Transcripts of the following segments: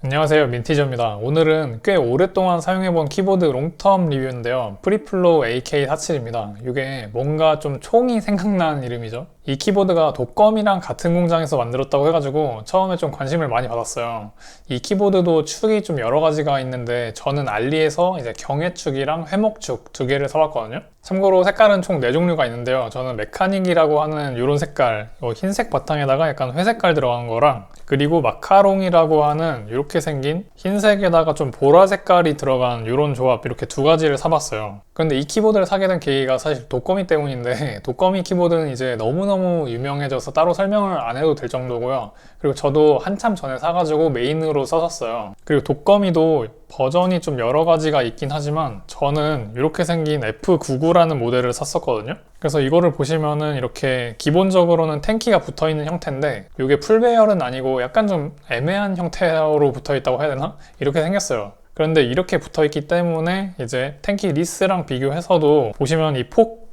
안녕하세요, 민티저입니다. 오늘은 꽤 오랫동안 사용해본 키보드 롱텀 리뷰인데요. 프리플로우 AK47입니다. 이게 뭔가 좀 총이 생각나는 이름이죠. 이 키보드가 독거미랑 같은 공장에서 만들었다고 해가지고 처음에 좀 관심을 많이 받았어요. 이 키보드도 축이 좀 여러 가지가 있는데 저는 알리에서 이제 경회축이랑 회목축 두 개를 사봤거든요. 참고로 색깔은 총 4종류가 있는데요. 저는 메카닉이라고 하는 이런 색깔, 흰색 바탕에다가 약간 회색깔 들어간 거랑, 그리고 마카롱이라고 하는 이렇게 생긴 흰색에다가 좀 보라 색깔이 들어간 이런 조합, 이렇게 두 가지를 사봤어요. 근데 이 키보드를 사게 된 계기가 사실 독거미 때문인데, 독거미 키보드는 이제 너무너무 유명해져서 따로 설명을 안 해도 될 정도고요. 그리고 저도 한참 전에 사가지고 메인으로 썼었어요. 그리고 독거미도 버전이 좀 여러 가지가 있긴 하지만 저는 이렇게 생긴 F99라는 모델을 샀었거든요. 그래서 이거를 보시면은 이렇게 기본적으로는 탱키가 붙어있는 형태인데, 이게 풀배열은 아니고 약간 좀 애매한 형태로 붙어있다고 해야 되나? 이렇게 생겼어요. 그런데 이렇게 붙어있기 때문에 이제 탱키 리스랑 비교해서도 보시면 이 폭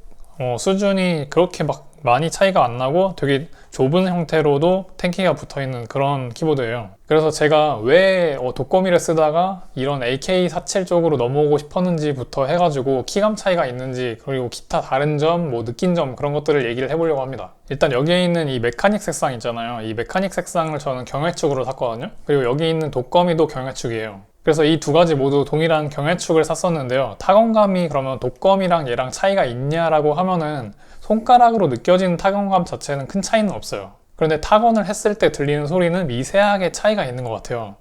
수준이 그렇게 막 많이 차이가 안 나고 되게 좁은 형태로도 탱키가 붙어있는 그런 키보드예요. 그래서 제가 왜 독거미를 쓰다가 이런 AK47 쪽으로 넘어오고 싶었는지부터 해가지고 키감 차이가 있는지, 그리고 기타 다른 점, 느낀 점, 그런 것들을 얘기를 해보려고 합니다. 일단 여기에 있는 이 메카닉 색상 있잖아요. 이 메카닉 색상을 저는 경회축으로 샀거든요. 그리고 여기 있는 독거미도 경회축이에요. 그래서 이 두 가지 모두 동일한 경회축을 샀었는데요. 타건감이 그러면 독거미랑 얘랑 차이가 있냐라고 하면은 손가락으로 느껴지는 타건감 자체는 큰 차이는 없어요. 그런데 타건을 했을 때 들리는 소리는 미세하게 차이가 있는 것 같아요.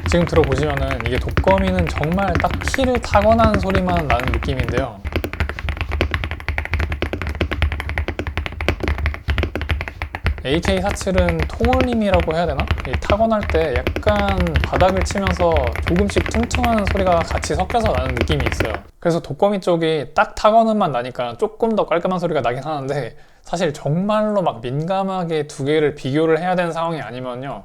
지금 들어보시면은 이게 독거미는 정말 딱 키를 타건하는 소리만 나는 느낌인데요. AK47은 통울림이라고 해야 되나? 이 타건할 때 약간 바닥을 치면서 조금씩 퉁퉁하는 소리가 같이 섞여서 나는 느낌이 있어요. 그래서 독거미 쪽이 딱 타건음만 나니까 조금 더 깔끔한 소리가 나긴 하는데, 사실 정말로 막 민감하게 두 개를 비교를 해야 되는 상황이 아니면요,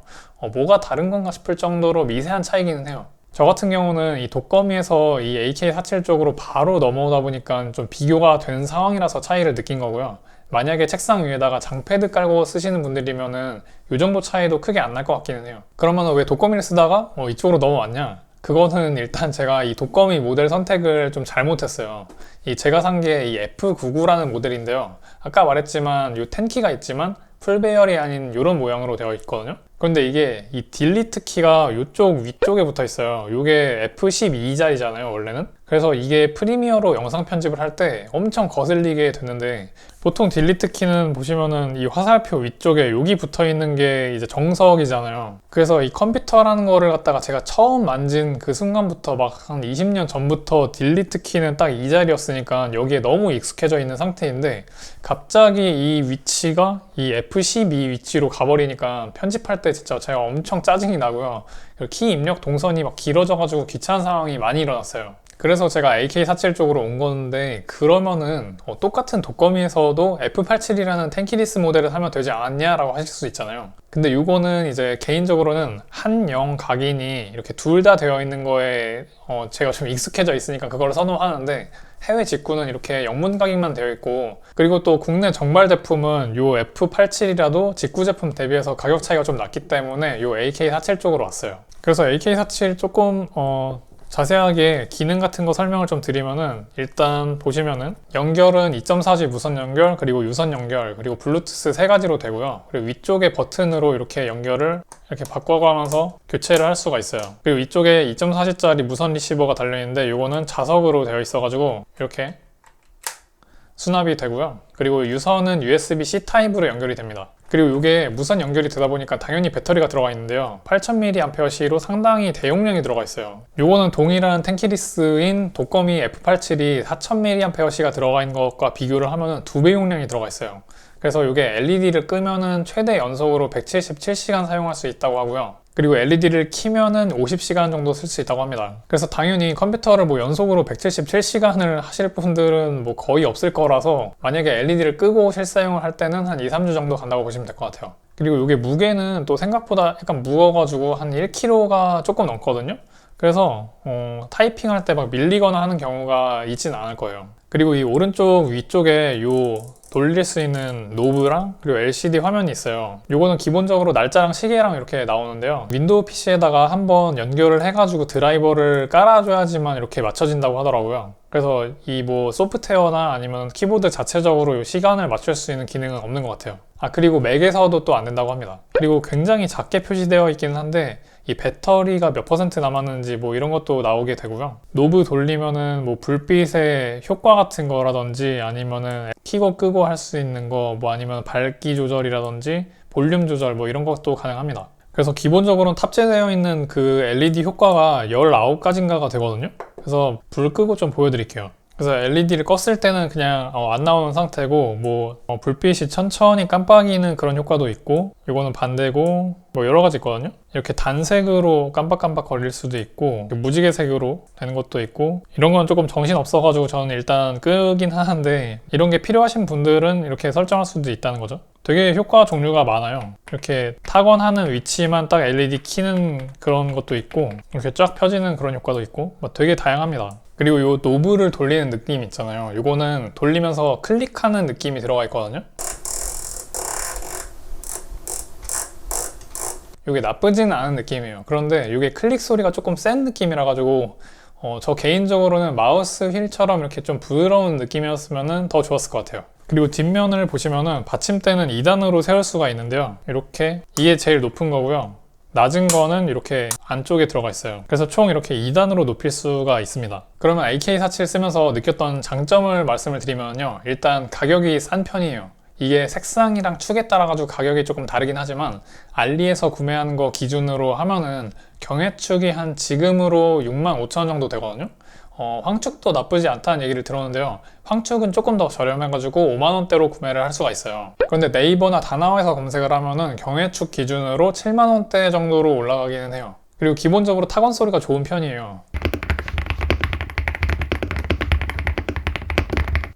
뭐가 다른 건가 싶을 정도로 미세한 차이기는 해요. 저 같은 경우는 이 독거미에서 이 AK47 쪽으로 바로 넘어오다 보니까 좀 비교가 되는 상황이라서 차이를 느낀 거고요. 만약에 책상 위에다가 장패드 깔고 쓰시는 분들이면은 이 정도 차이도 크게 안 날 것 같기는 해요. 그러면 왜 독거미를 쓰다가 이쪽으로 넘어왔냐? 그거는 일단 제가 이 독거미 모델 선택을 좀 잘못했어요. 이 제가 산 게 이 F99라는 모델인데요. 아까 말했지만 이 10키가 있지만 풀배열이 아닌 이런 모양으로 되어 있거든요. 그런데 이게 이 딜리트 키가 이쪽 위쪽에 붙어 있어요. 이게 F12자리잖아요, 원래는. 그래서 이게 프리미어로 영상 편집을 할 때 엄청 거슬리게 됐는데, 보통 딜리트 키는 보시면은 이 화살표 위쪽에 여기 붙어 있는 게 이제 정석이잖아요. 그래서 이 컴퓨터라는 거를 갖다가 제가 처음 만진 그 순간부터 막 한 20년 전부터 딜리트 키는 딱 이 자리였으니까 여기에 너무 익숙해져 있는 상태인데, 갑자기 이 위치가 이 F12 위치로 가버리니까 편집할 때 진짜 제가 엄청 짜증이 나고요. 키 입력 동선이 막 길어져가지고 귀찮은 상황이 많이 일어났어요. 그래서 제가 AK47 쪽으로 온 건데, 그러면은 똑같은 독거미에서도 F87이라는 탱키리스 모델을 사면 되지 않았냐라고 하실 수 있잖아요. 근데 이거는 이제 개인적으로는 한영 각인이 이렇게 둘 다 되어 있는 거에 제가 좀 익숙해져 있으니까 그걸 선호하는데, 해외 직구는 이렇게 영문 각인만 되어 있고, 그리고 또 국내 정발 제품은 요 F87이라도 직구 제품 대비해서 가격 차이가 좀 났기 때문에 요 AK47 쪽으로 왔어요. 그래서 AK47 조금 자세하게 기능 같은 거 설명을 좀 드리면은, 일단 보시면은 연결은 2.4G 무선 연결, 그리고 유선 연결, 그리고 블루투스 3가지로 되고요. 그리고 위쪽에 버튼으로 이렇게 연결을 이렇게 바꿔가면서 교체를 할 수가 있어요. 그리고 이쪽에 2.4G짜리 무선 리시버가 달려있는데, 이거는 자석으로 되어 있어가지고 이렇게 수납이 되고요. 그리고 유선은 USB-C 타입으로 연결이 됩니다. 그리고 이게 무선 연결이 되다 보니까 당연히 배터리가 들어가 있는데요. 8000mAh로 상당히 대용량이 들어가 있어요. 요거는 동일한 탱키리스인 독거미 F87이 4000mAh가 들어가 있는 것과 비교를 하면 2배 용량이 들어가 있어요. 그래서 이게 LED를 끄면은 최대 연속으로 177시간 사용할 수 있다고 하고요. 그리고 LED를 키면은 50시간 정도 쓸 수 있다고 합니다. 그래서 당연히 컴퓨터를 연속으로 177시간을 하실 분들은 거의 없을 거라서, 만약에 LED를 끄고 실사용을 할 때는 한 2-3주 정도 간다고 보시면 될 것 같아요. 그리고 이게 무게는 또 생각보다 약간 무거워가지고 한 1kg가 조금 넘거든요. 그래서 타이핑할 때 막 밀리거나 하는 경우가 있지는 않을 거예요. 그리고 이 오른쪽 위쪽에 요 돌릴 수 있는 노브랑 그리고 LCD 화면이 있어요. 요거는 기본적으로 날짜랑 시계랑 이렇게 나오는데요. 윈도우 PC에다가 한번 연결을 해가지고 드라이버를 깔아줘야지만 이렇게 맞춰진다고 하더라고요. 그래서 이 뭐 소프트웨어나 아니면 키보드 자체적으로 요 시간을 맞출 수 있는 기능은 없는 것 같아요. 그리고 맥에서도 또 안 된다고 합니다. 그리고 굉장히 작게 표시되어 있기는 한데 이 배터리가 몇 퍼센트 남았는지 뭐 이런 것도 나오게 되고요. 노브 돌리면은 뭐 불빛의 효과 같은 거라든지 아니면은 켜고 끄고 할 수 있는 거 뭐 아니면 밝기 조절이라든지 볼륨 조절 뭐 이런 것도 가능합니다. 그래서 기본적으로는 탑재되어 있는 그 LED 효과가 19가지인가가 되거든요. 그래서 불 끄고 좀 보여드릴게요. 그래서 LED를 껐을 때는 그냥 안 나오는 상태고 뭐 불빛이 천천히 깜빡이는 그런 효과도 있고, 이거는 반대고 뭐 여러 가지 있거든요. 이렇게 단색으로 깜빡깜빡 거릴 수도 있고 무지개색으로 되는 것도 있고, 이런 건 조금 정신 없어가지고 저는 일단 끄긴 하는데, 이런 게 필요하신 분들은 이렇게 설정할 수도 있다는 거죠. 되게 효과 종류가 많아요. 이렇게 타건하는 위치만 딱 LED 켜는 그런 것도 있고, 이렇게 쫙 펴지는 그런 효과도 있고, 뭐 되게 다양합니다. 그리고 요 노브를 돌리는 느낌 있잖아요. 요거는 돌리면서 클릭하는 느낌이 들어가 있거든요. 이게 나쁘지는 않은 느낌이에요. 그런데 이게 클릭 소리가 조금 센 느낌이라 가지고 저 개인적으로는 마우스 휠처럼 이렇게 좀 부드러운 느낌이었으면 더 좋았을 것 같아요. 그리고 뒷면을 보시면은 받침대는 2단으로 세울 수가 있는데요. 이렇게 이게 제일 높은 거고요. 낮은 거는 이렇게 안쪽에 들어가 있어요. 그래서 총 이렇게 2단으로 높일 수가 있습니다. 그러면 AK47 쓰면서 느꼈던 장점을 말씀을 드리면요. 일단 가격이 싼 편이에요. 이게 색상이랑 축에 따라 가지고 가격이 조금 다르긴 하지만 알리에서 구매하는 거 기준으로 하면은 경해축이 한 지금으로 65,000원 정도 되거든요. 황축도 나쁘지 않다는 얘기를 들었는데요. 황축은 조금 더 저렴해가지고 5만원대로 구매를 할 수가 있어요. 그런데 네이버나 다나와에서 검색을 하면은 경해축 기준으로 7만원대 정도로 올라가기는 해요. 그리고 기본적으로 타건 소리가 좋은 편이에요.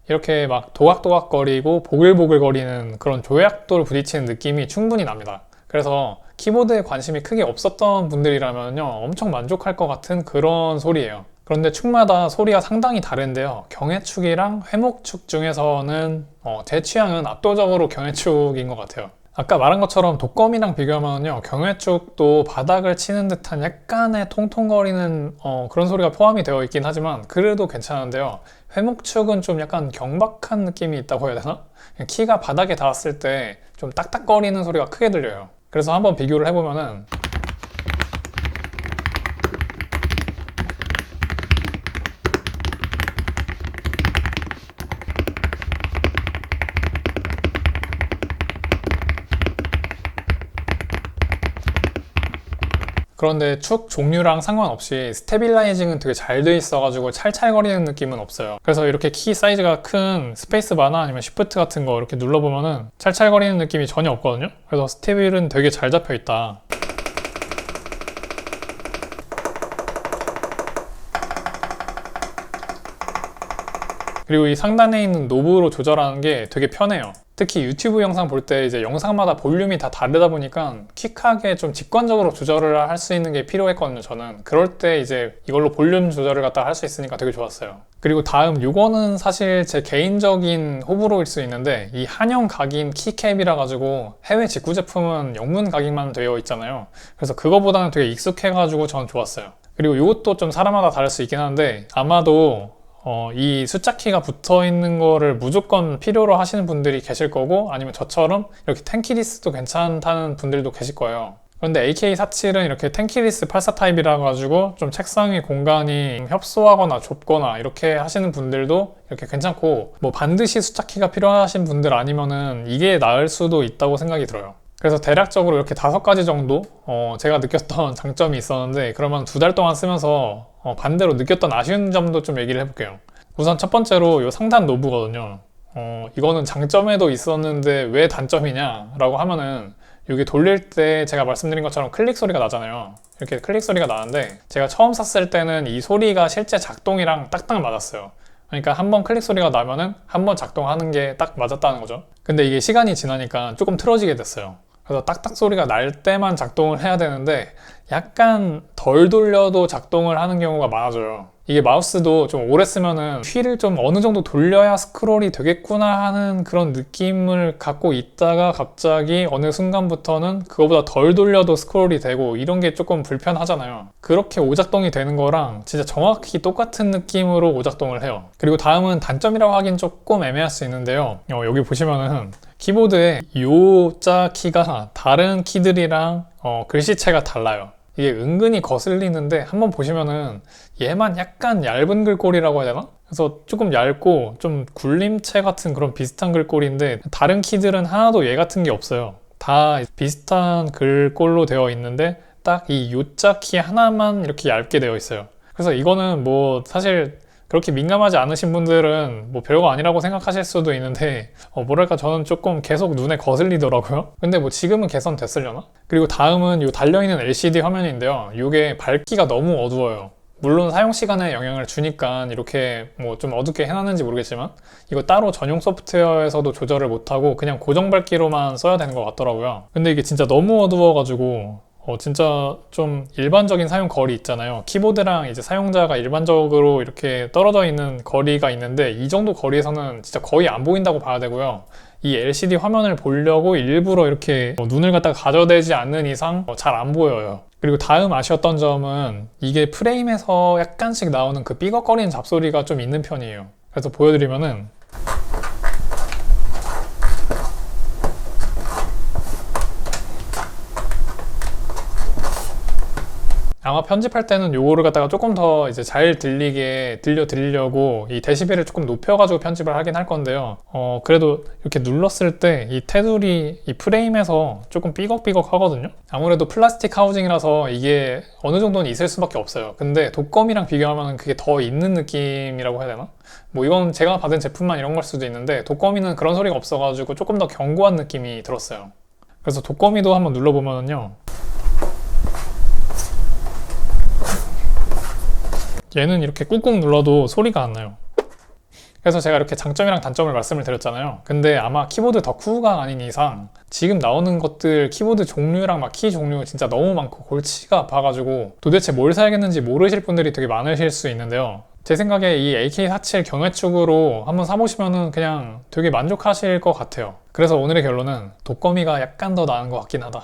이렇게 막 도각도각거리고 보글보글거리는 그런 조약돌 부딪히는 느낌이 충분히 납니다. 그래서 키보드에 관심이 크게 없었던 분들이라면요, 엄청 만족할 것 같은 그런 소리예요. 그런데 축마다 소리가 상당히 다른데요. 경해축이랑 회목축 중에서는 제 취향은 압도적으로 경해축인 것 같아요. 아까 말한 것처럼 독거미랑 비교하면요, 경해축도 바닥을 치는 듯한 약간의 통통거리는 그런 소리가 포함이 되어 있긴 하지만 그래도 괜찮은데요. 회목축은 좀 약간 경박한 느낌이 있다고 해야 되나? 키가 바닥에 닿았을 때 좀 딱딱거리는 소리가 크게 들려요. 그래서 한번 비교를 해보면은 그런데 축 종류랑 상관없이 스테빌라이징은 되게 잘 돼 있어가지고 찰찰거리는 느낌은 없어요. 그래서 이렇게 키 사이즈가 큰 스페이스바나 아니면 쉬프트 같은 거 이렇게 눌러보면은 찰찰거리는 느낌이 전혀 없거든요. 그래서 스테빌은 되게 잘 잡혀 있다. 그리고 이 상단에 있는 노브로 조절하는 게 되게 편해요. 특히 유튜브 영상 볼 때 이제 영상마다 볼륨이 다 다르다 보니까 퀵하게 좀 직관적으로 조절을 할 수 있는 게 필요했거든요, 저는. 그럴 때 이제 이걸로 볼륨 조절을 갖다 할 수 있으니까 되게 좋았어요. 그리고 다음 요거는 사실 제 개인적인 호불호일 수 있는데, 이 한영 각인 키캡이라 가지고 해외 직구 제품은 영문 각인만 되어 있잖아요. 그래서 그거보다는 되게 익숙해가지고 전 좋았어요. 그리고 이것도 좀 사람마다 다를 수 있긴 한데, 아마도 이 숫자키가 붙어 있는 거를 무조건 필요로 하시는 분들이 계실 거고, 아니면 저처럼 이렇게 텐키리스도 괜찮다는 분들도 계실 거예요. 그런데 AK47은 이렇게 텐키리스 84 타입이라 가지고 좀 책상의 공간이 협소하거나 좁거나 이렇게 하시는 분들도 이렇게 괜찮고, 뭐 반드시 숫자키가 필요하신 분들 아니면은 이게 나을 수도 있다고 생각이 들어요. 그래서 대략적으로 이렇게 5가지 정도 제가 느꼈던 장점이 있었는데, 그러면 2달 동안 쓰면서 반대로 느꼈던 아쉬운 점도 좀 얘기를 해볼게요. 우선 첫 번째로 이 상단 노브거든요. 이거는 장점에도 있었는데 왜 단점이냐 라고 하면은, 이게 돌릴 때 제가 말씀드린 것처럼 클릭 소리가 나잖아요. 이렇게 클릭 소리가 나는데, 제가 처음 샀을 때는 이 소리가 실제 작동이랑 딱딱 맞았어요. 그러니까 한번 클릭 소리가 나면은 한번 작동하는 게 딱 맞았다는 거죠. 근데 이게 시간이 지나니까 조금 틀어지게 됐어요. 그래서 딱딱 소리가 날 때만 작동을 해야 되는데 약간 덜 돌려도 작동을 하는 경우가 많아져요. 이게 마우스도 좀 오래 쓰면은 휠을 좀 어느 정도 돌려야 스크롤이 되겠구나 하는 그런 느낌을 갖고 있다가 갑자기 어느 순간부터는 그거보다 덜 돌려도 스크롤이 되고 이런 게 조금 불편하잖아요. 그렇게 오작동이 되는 거랑 진짜 정확히 똑같은 느낌으로 오작동을 해요. 그리고 다음은 단점이라고 하긴 조금 애매할 수 있는데요. 여기 보시면은 키보드에 요자 키가 다른 키들이랑 글씨체가 달라요. 이게 은근히 거슬리는데 한번 보시면은 얘만 약간 얇은 글꼴이라고 해야 되나? 그래서 조금 얇고 좀 굴림체 같은 그런 비슷한 글꼴인데 다른 키들은 하나도 얘 같은 게 없어요. 다 비슷한 글꼴로 되어 있는데 딱 이 요자 키 하나만 이렇게 얇게 되어 있어요. 그래서 이거는 뭐 사실 그렇게 민감하지 않으신 분들은 뭐 별거 아니라고 생각하실 수도 있는데 뭐랄까 저는 조금 계속 눈에 거슬리더라고요. 근데 뭐 지금은 개선됐으려나? 그리고 다음은 이 달려있는 LCD 화면인데요. 이게 밝기가 너무 어두워요. 물론 사용 시간에 영향을 주니까 이렇게 뭐 좀 어둡게 해놨는지 모르겠지만 이거 따로 전용 소프트웨어에서도 조절을 못하고 그냥 고정 밝기로만 써야 되는 것 같더라고요. 근데 이게 진짜 너무 어두워가지고 진짜 좀 일반적인 사용 거리 있잖아요. 키보드랑 이제 사용자가 일반적으로 이렇게 떨어져 있는 거리가 있는데 이 정도 거리에서는 진짜 거의 안 보인다고 봐야 되고요. 이 LCD 화면을 보려고 일부러 이렇게 눈을 갖다가 가져대지 않는 이상 잘 안 보여요. 그리고 다음 아쉬웠던 점은 이게 프레임에서 약간씩 나오는 그 삐걱거리는 잡소리가 좀 있는 편이에요. 그래서 보여드리면은 아마 편집할 때는 요거를 갖다가 조금 더 이제 잘 들리게 들려드리려고 이 데시벨을 조금 높여가지고 편집을 하긴 할 건데요. 그래도 이렇게 눌렀을 때 이 테두리 이 프레임에서 조금 삐걱삐걱 하거든요. 아무래도 플라스틱 하우징이라서 이게 어느 정도는 있을 수밖에 없어요. 근데 독거미랑 비교하면 그게 더 있는 느낌이라고 해야 되나? 뭐 이건 제가 받은 제품만 이런 걸 수도 있는데 독거미는 그런 소리가 없어가지고 조금 더 견고한 느낌이 들었어요. 그래서 독거미도 한번 눌러보면요. 얘는 이렇게 꾹꾹 눌러도 소리가 안 나요. 그래서 제가 이렇게 장점이랑 단점을 말씀을 드렸잖아요. 근데 아마 키보드 덕후가 아닌 이상 지금 나오는 것들 키보드 종류랑 막 키 종류 진짜 너무 많고 골치가 아파가지고 도대체 뭘 사야겠는지 모르실 분들이 되게 많으실 수 있는데요. 제 생각에 이 AK47 경외축으로 한번 사보시면은 그냥 되게 만족하실 것 같아요. 그래서 오늘의 결론은 독거미가 약간 더 나은 것 같긴 하다.